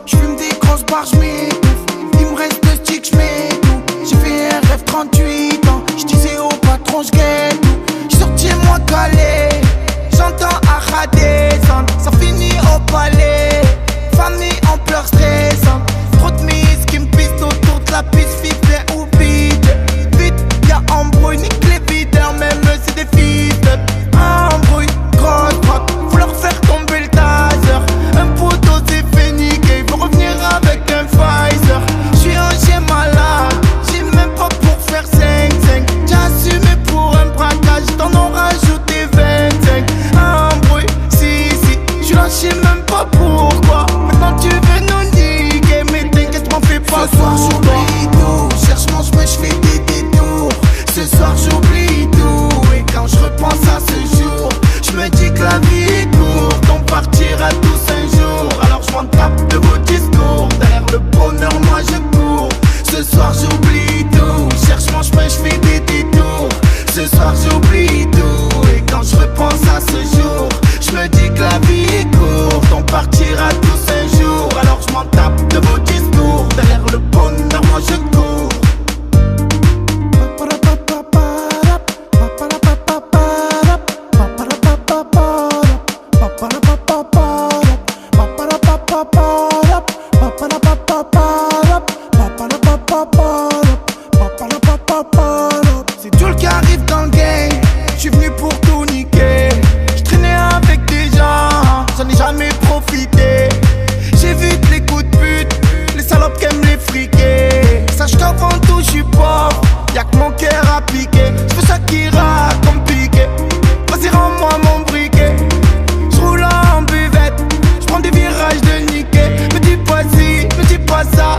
J'fume des grosses barres, j'm'étouffe. Il me reste 2 sticks, j'm'étouffe. J'ai fait un rêve 38 ans. J'disais au patron, j'guette tout. J'sorti moi calé. J'entends Ara descendre. Ça finit au palais. Famille en pleurs stressante. Trop de miss qui me pissent autour de la piste. Fifé ou vide. Vite, y'a embrouille, nique les videurs. Même c'est des fils de embrouille. Grosse droite, faut leur faire tomber le taser. Un poteau s'est fait niquer. Il faut revenir avec un Pfizer. J'suis un chien malade. J'ai même pas pour faire 5-5. J'ai assumé pour un braquage. T'en ont rajouté 25. Embrouille, si, j'suis là, j'sais même pas pourquoi. Maintenant tu veux nous niquer. Mais t'inquiète, m'en fais pas. Ce soir j'oublie tout. Cherche mon chemin, j'fais des détours. Ce soir j'oublie tout. Et quand je repense à ce jour, j'me dis que la vie est courte. On partira tous un jour. Alors j'm'en tape de vos discours. Derrière le bonheur, moi je cours. Ce soir j'oublie tout. Cherche mon chemin, j'fais des détours. Ce soir j'oublie tout. Et quand je repense à ce jour, j'me dis que la vie est courte. On partira tous un jour. Alors j'm'en tape de vos discours. Derrière le bonheur, moi je cours. C'est Jules qui arrive dans le game. J'suis venu pour tout niquer. J'traînais avec des gens, j'en ai jamais profité. J'évite les coups de pute, les salopes qui aiment les friquer. Sache qu'avant tout j'suis pauvre, y'a que mon cœur à piquer. J'fais ça qui rappe comme piqué. Vas-y rends-moi mon briquet. J'roule en buvette, j'prends des virages de niquer. Me dis pas ci, me dis pas ça.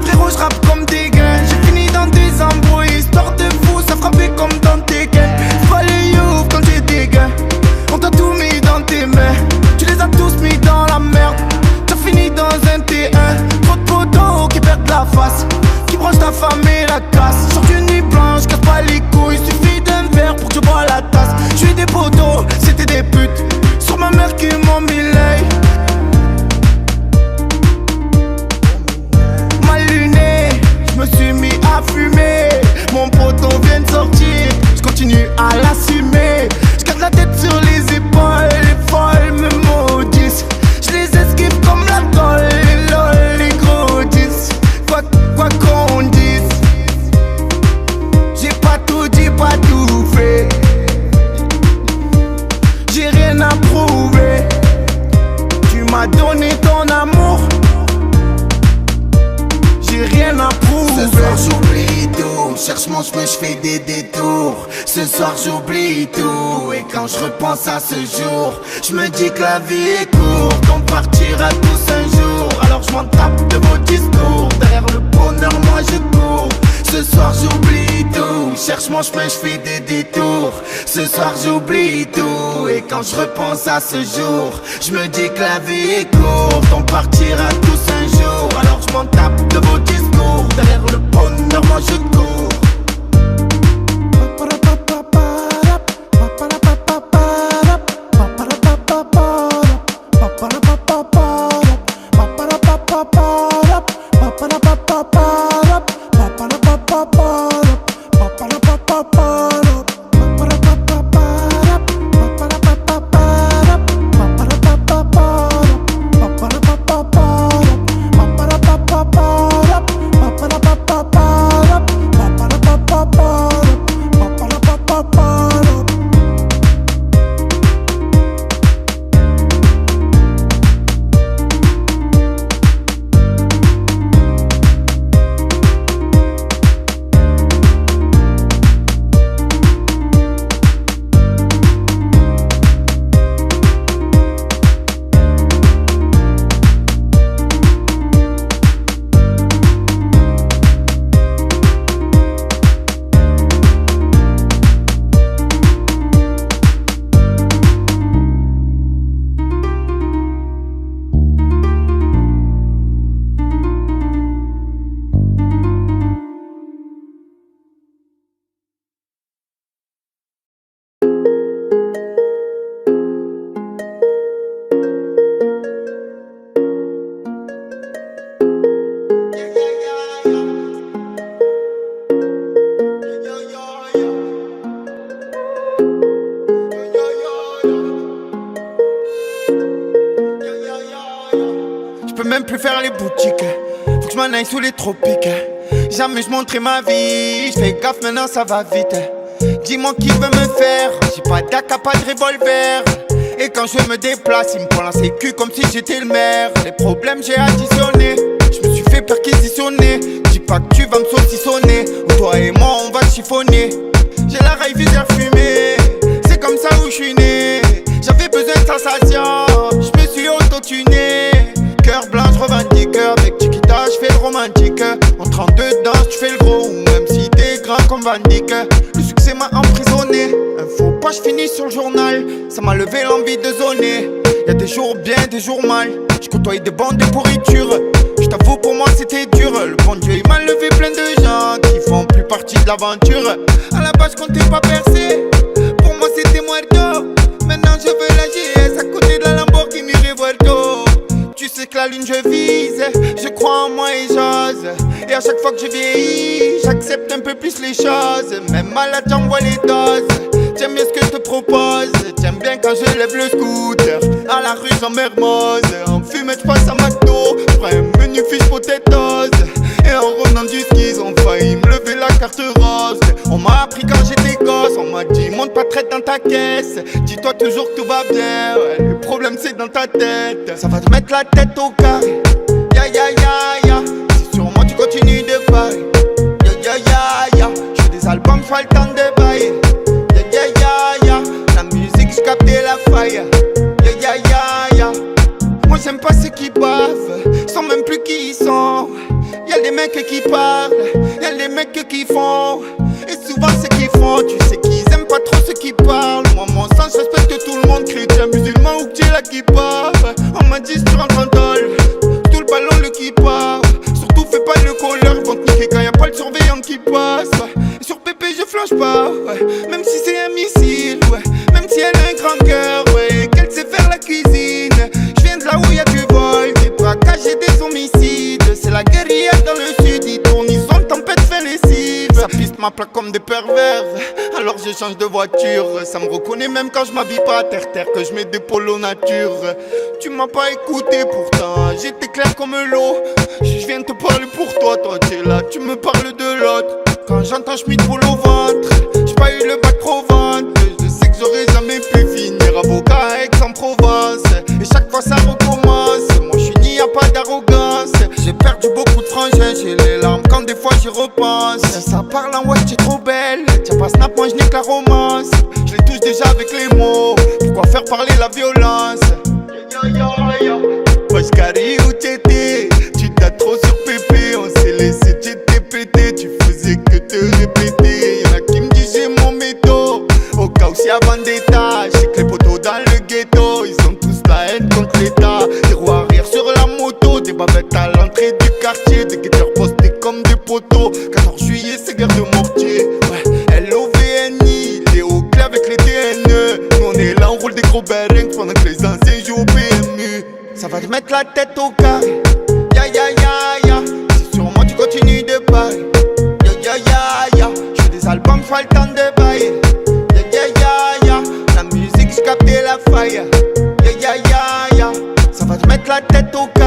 Frérot j'rappe comme des gains. J'ai fini dans des embrouilles, histoire de fou, ça frappait comme dans tes gains. Fallait you quand j'ai des gains. On t'a tout mis dans tes mains. Tu les as tous mis dans la merde. T'as fini dans un T1. Trop de potos qui perdent la face, qui branchent ta femme et la casse. Sur une nuit blanche, casse pas les couilles. Suffit d'un verre pour que tu bois la tasse. J'suis des potos, c'était des putes. Sur ma mère qui m'ont mis l'œil. Mal luné, j'me suis mis à fumer. Mon poteau vient de sortir, j'continue à l'assumer. J'garde la tête sur les épaules, les folles me maudissent. J'les esquive comme la colle, les lol, les gros 10. Quoi qu'on dise, j'ai pas tout dit, pas tout fait. J'ai rien à prouver. Tu m'as donné ton amour, j'ai rien à prouver. Ce soir j'oublie tout, cherche mon chemin, j'fais des détours. Ce soir j'oublie tout. Et quand je repense à ce jour, j'me dis que la vie est courte. On partira tous un jour. Alors j'm'en tape de vos discours. Derrière le bonheur, moi je cours. Ce soir j'oublie tout, cherche mon chemin, j'fais des détours. Ce soir j'oublie tout. Et quand je repense à ce jour, j'me dis que la vie est courte. On partira tous un jour. Alors j'm'en tape de vos discours. Derrière le bonheur, moi je cours. Je peux même plus faire les boutiques. Faut que je m'en aille sous les tropiques. Jamais je montrais ma vie. Je fais gaffe maintenant ça va vite. Dis-moi qui veut me faire. J'ai pas d'AK, pas de revolver. Et quand je me déplace, il me prend la sécu comme si j'étais le maire. Les problèmes j'ai additionné. Je me suis fait perquisitionner. Dis pas que tu vas me saucissonner. Ou toi et moi on va chiffonner. J'ai la raille visère fumée. C'est comme ça où je suis né. J'avais besoin de sensation. Je me suis auto-tuné. Cœur blanc, je revendique. Avec Chiquita, je fais le romantique. En 32 danses, tu fais le gros. Ou même si t'es grand comme Van Dyck. Le succès m'a emprisonné. Un faux pas, je finis sur le journal. Ça m'a levé l'envie de zoner. Y'a des jours bien, des jours mal. Je côtoie des bandes de pourriture. Je t'avoue, pour moi c'était dur. Le bon Dieu, il m'a levé plein de gens qui font plus partie de l'aventure. À la base, je comptais pas percer. Pour moi, c'était muerto. Maintenant, je veux la GS à côté de la Lamborghini Revuelto. Tu sais que la lune je vise, je crois en moi et j'ose. Et à chaque fois que je vieillis, j'accepte un peu plus les choses. Même malade j'envoie les doses. J'aime bien ce que je te propose. J'aime bien quand je lève le scooter. À la rue j'en mermose. En fumette je passe à McDo. J'prends un menu fiche potatoes. Et en revenant du ski ils ont failli me lever la carte rose. On m'a appris quand j'étais gosse. On m'a dit monte pas traite dans ta caisse. Dis-toi toujours que tout va bien, ouais. Le problème c'est dans ta tête. Ça va te mettre la tête au carré. Ya ya ya ya. Si sur moi tu continues de parler. Ya ya ya ya. J'fais des albums, j'fais le temps de bailler. Ya ya ya ya. La musique j'captais la faille. Ya ya ya ya. Moi j'aime pas ceux qui bavent. J'sens même plus qui ils sont. Y'a des mecs qui parlent. Y'a des mecs qui font. Et souvent ceux qui font, tu sais qu'ils aiment pas trop ceux qui parlent. Moi mon sens, je respecte tout le monde, chrétien, musulman ou que tu la qui parle. On m'a dit si tu rentres en tôle, tout le ballon le qui part. Surtout fais pas le colleur, ils vont te niquer quand y'a pas le surveillant qui passe. Et sur Pépé je flanche pas, ouais. Même si c'est un missile, ouais. Même si elle a un grand cœur, ouais. Qu'elle sait faire la cuisine. Je viens de là où y'a du vol, des braquages et des homicides. C'est la guérilla dans le sud, ils tournent, ils sont tempête, fait lessive. Ça piste ma plaque comme des pervers, alors je change de voiture. Ça me reconnaît même quand je m'habille pas à terre-terre, que je mets des polos nature. Tu m'as pas écouté pourtant, j'étais clair comme l'eau. Je viens te parler pour toi, toi t'es là, tu me parles de l'autre. Quand j'entends je m'y roule au ventre, j'ai pas eu le bac pro ventre. Je sais que j'aurais jamais pu finir avocat à Aix-en-Provence. Et chaque fois ça recommence, moi je suis ni y'a pas d'arrogance. J'ai perdu beaucoup de frangins, j'ai les larmes quand des fois j'y repense. Ça parle en wesh, t'es trop belle. Tiens pas snap, moi je nique la romance. Je les touche déjà avec les mots, pourquoi faire parler la violence? Ya ya ya ya. Wesh Kari où t'étais? Tu t'as trop sur Pépé, on s'est laissé, t'étais pété. Tu faisais que te répéter. Y'en a qui me disent j'ai mon métaux. Au cas où s'il y a vendetta, j'ai que les potos dans le ghetto. Ils ont tous la haine contre l'état. Des roues arrière sur la moto, des bavettes à l'entrée du quartier. Des guetteurs postés comme des poteaux. 14 juillet c'est guerre de mortier. Ouais, LOVNI, les hauts clés avec les DNE. Nous on est là, on roule des gros bearings pendant que les anciens jouent au PMU. Ça va te mettre la tête au carré. Ya ya ya ya. Si sur moi tu continues de parler. Ya ya ya ya. J'fais des albums, j'fais le temps de bailler. Ya ya ya ya. La musique j'captais la faille. Ya ya ya ya. Ça va te mettre la tête au carré.